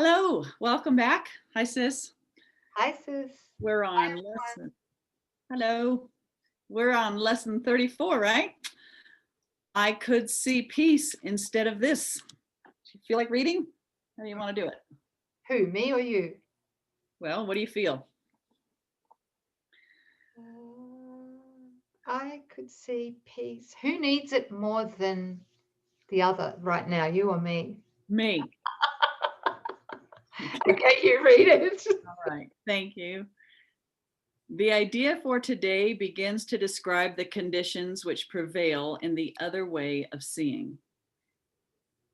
Hello, welcome back. Hi, sis. Hi, sis. We're on lesson. Hello, we're on lesson 34, right? I could see peace instead of this. Do you feel like reading? How do you want to do it? Who, me or you? Well, what do you feel? I could see peace. Who needs it more than the other right now, you or me? Me. Okay, you read it. All right, thank you. The idea for today begins to describe the conditions which prevail in the other way of seeing.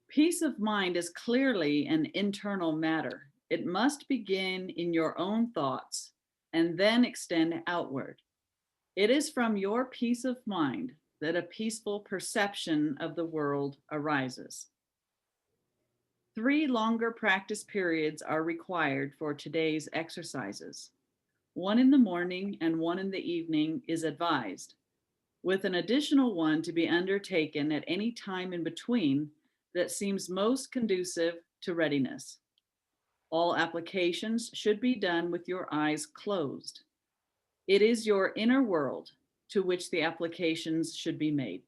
Peace of mind is clearly an internal matter. It must begin in your own thoughts and then extend outward. It is from your peace of mind that a peaceful perception of the world arises. 3 longer practice periods are required for today's exercises. 1 in the morning and 1 in the evening is advised, with an additional 1 to be undertaken at any time in between that seems most conducive to readiness. All applications should be done with your eyes closed. It is your inner world to which the applications should be made.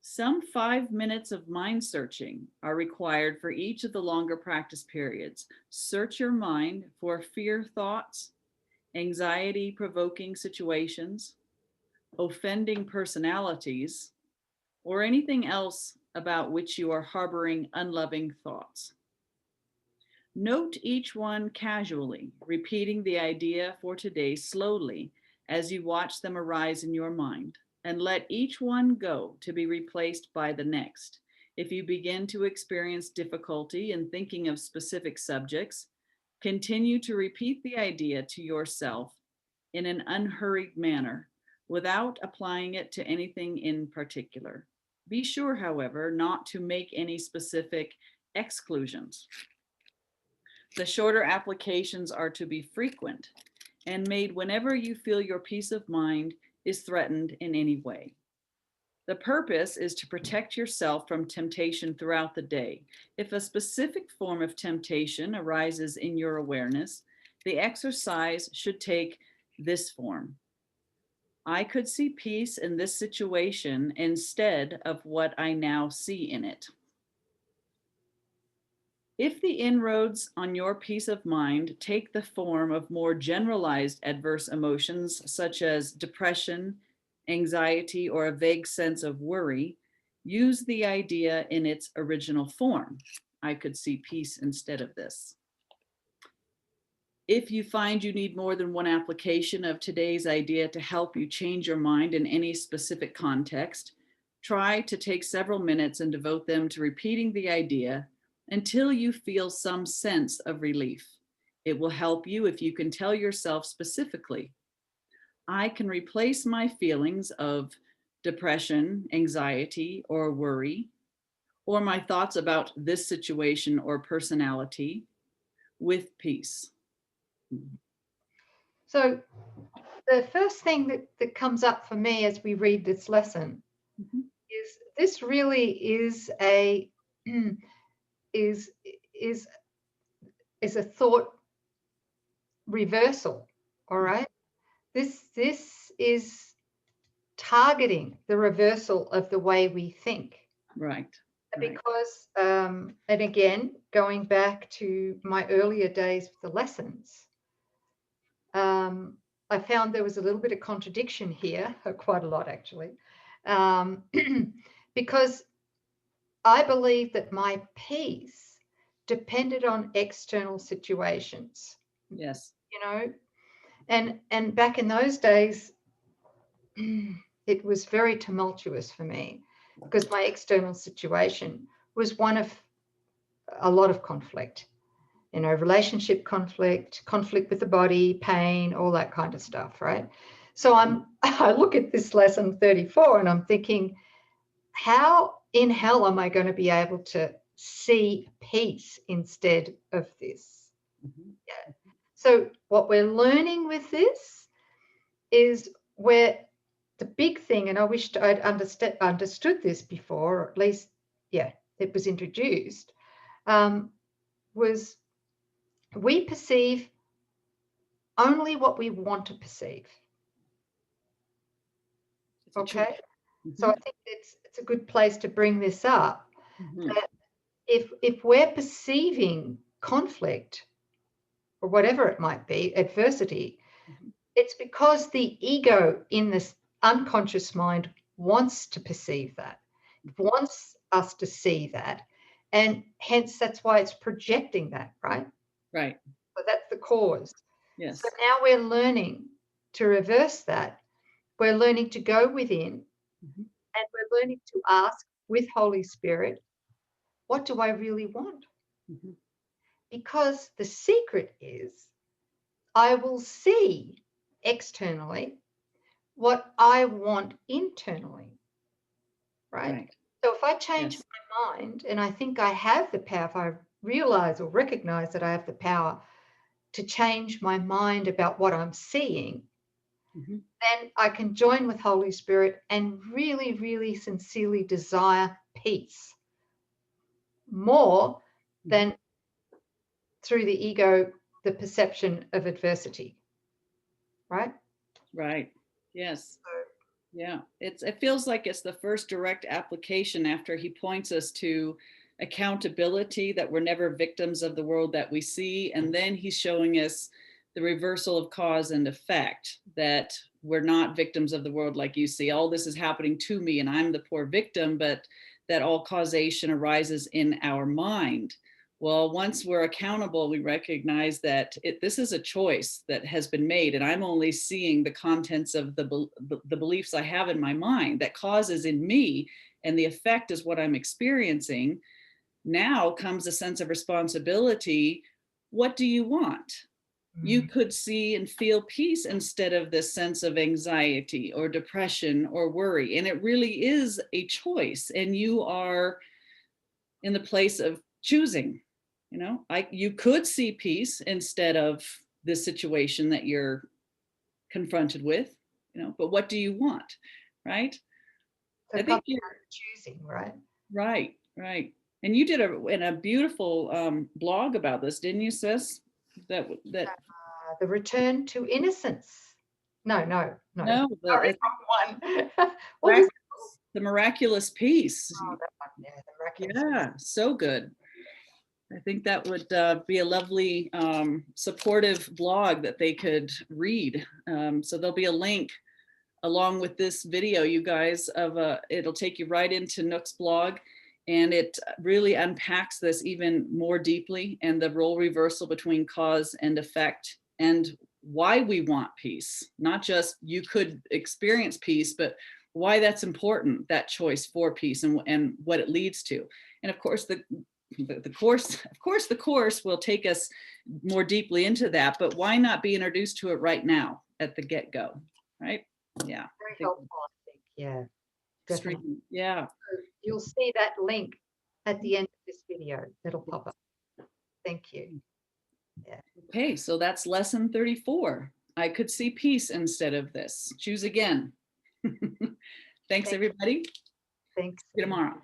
Some 5 minutes of mind searching are required for each of the longer practice periods. Search your mind for fear thoughts, anxiety-provoking situations, offending personalities, or anything else about which you are harboring unloving thoughts. Note each one casually, repeating the idea for today slowly as you watch them arise in your mind, and let each one go to be replaced by the next. If you begin to experience difficulty in thinking of specific subjects, continue to repeat the idea to yourself in an unhurried manner without applying it to anything in particular. Be sure, however, not to make any specific exclusions. The shorter applications are to be frequent and made whenever you feel your peace of mind is threatened in any way. The purpose is to protect yourself from temptation throughout the day. If a specific form of temptation arises in your awareness, the exercise should take this form. I could see peace in this situation instead of what I now see in it. If the inroads on your peace of mind take the form of more generalized adverse emotions, such as depression, anxiety, or a vague sense of worry, use the idea in its original form. I could see peace instead of this. If you find you need more than one application of today's idea to help you change your mind in any specific context, try to take several minutes and devote them to repeating the idea until you feel some sense of relief. It will help you if you can tell yourself specifically, I can replace my feelings of depression, anxiety, or worry, or my thoughts about this situation or personality with peace. So the first thing that comes up for me as we read this lesson is this really is a is a thought reversal. All right. This is targeting the reversal of the way we think. Right. Because, and again, going back to my earlier days with the lessons, I found there was a little bit of contradiction here, quite a lot actually, because I believe that my peace depended on external situations. Yes. You know, and back in those days, it was very tumultuous for me because my external situation was one of a lot of conflict, you know, relationship conflict with the body, pain, all that kind of stuff, right? So I look at this lesson 34 and I'm thinking, how in hell am I going to be able to see peace instead of this? Yeah. So what we're learning with this is where the big thing, and I wished I'd understood this before, or at least, yeah, it was introduced, was we perceive only what we want to perceive. It's a Okay. choice. So I think it's a good place to bring this up. Mhm. That if we're perceiving conflict or whatever it might be, adversity, Mhm. it's because the ego in this unconscious mind wants to perceive that, wants us to see that. And hence that's why it's projecting that, right? Right. So that's the cause. Yes. So now we're learning to reverse that. We're learning to go within, Mhm. and we're learning to ask with Holy Spirit, what do I really want? Mhm. Because the secret is I will see externally what I want internally, right? Right. So if I change Yes. my mind and I think I have the power, if I realize or recognize that I have the power to change my mind about what I'm seeing, Mhm. then I can join with Holy Spirit and really, really sincerely desire peace more than through the ego, the perception of adversity, right? Right. Yes. So, Yeah. It feels like it's the first direct application after he points us to accountability, that we're never victims of the world that we see. And then he's showing us the reversal of cause and effect, that we're not victims of the world like you see. All this is happening to me and I'm the poor victim, but that all causation arises in our mind. Well, once we're accountable, we recognize that this is a choice that has been made, and I'm only seeing the contents of the beliefs I have in my mind. That cause is in me, and the effect is what I'm experiencing. Now comes a sense of responsibility. What do you want? You could see and feel peace instead of this sense of anxiety or depression or worry. And it really is a choice, and you are in the place of choosing. You could see peace instead of this situation that you're confronted with, but what do you want? Right. so I it comes think you're down to choosing, right? right. Right. And you did a beautiful blog about this, didn't you, sis? That The return to innocence. No, no, no. no, Sorry, the wrong one. What was the miraculous peace. oh, that one? Yeah, the miraculous. Yeah, so good. I think that would be a lovely supportive blog that they could read. So there'll be a link along with this video, you guys, it'll take you right into Nouk's blog, and it really unpacks this even more deeply, and the role reversal between cause and effect, and why we want peace. Not just you could experience peace, but why that's important, that choice for peace, and what it leads to. And of course, the course will take us more deeply into that, but why not be introduced to it right now at the get-go, right? Yeah. Very helpful, I think. Yeah, definitely. Extreme. Yeah. So you'll see that link at the end of this video. It'll pop up. Thank you. Yeah. Okay, so that's lesson 34. I could see peace instead of this. Choose again. Thanks, everybody. Thanks. See you tomorrow.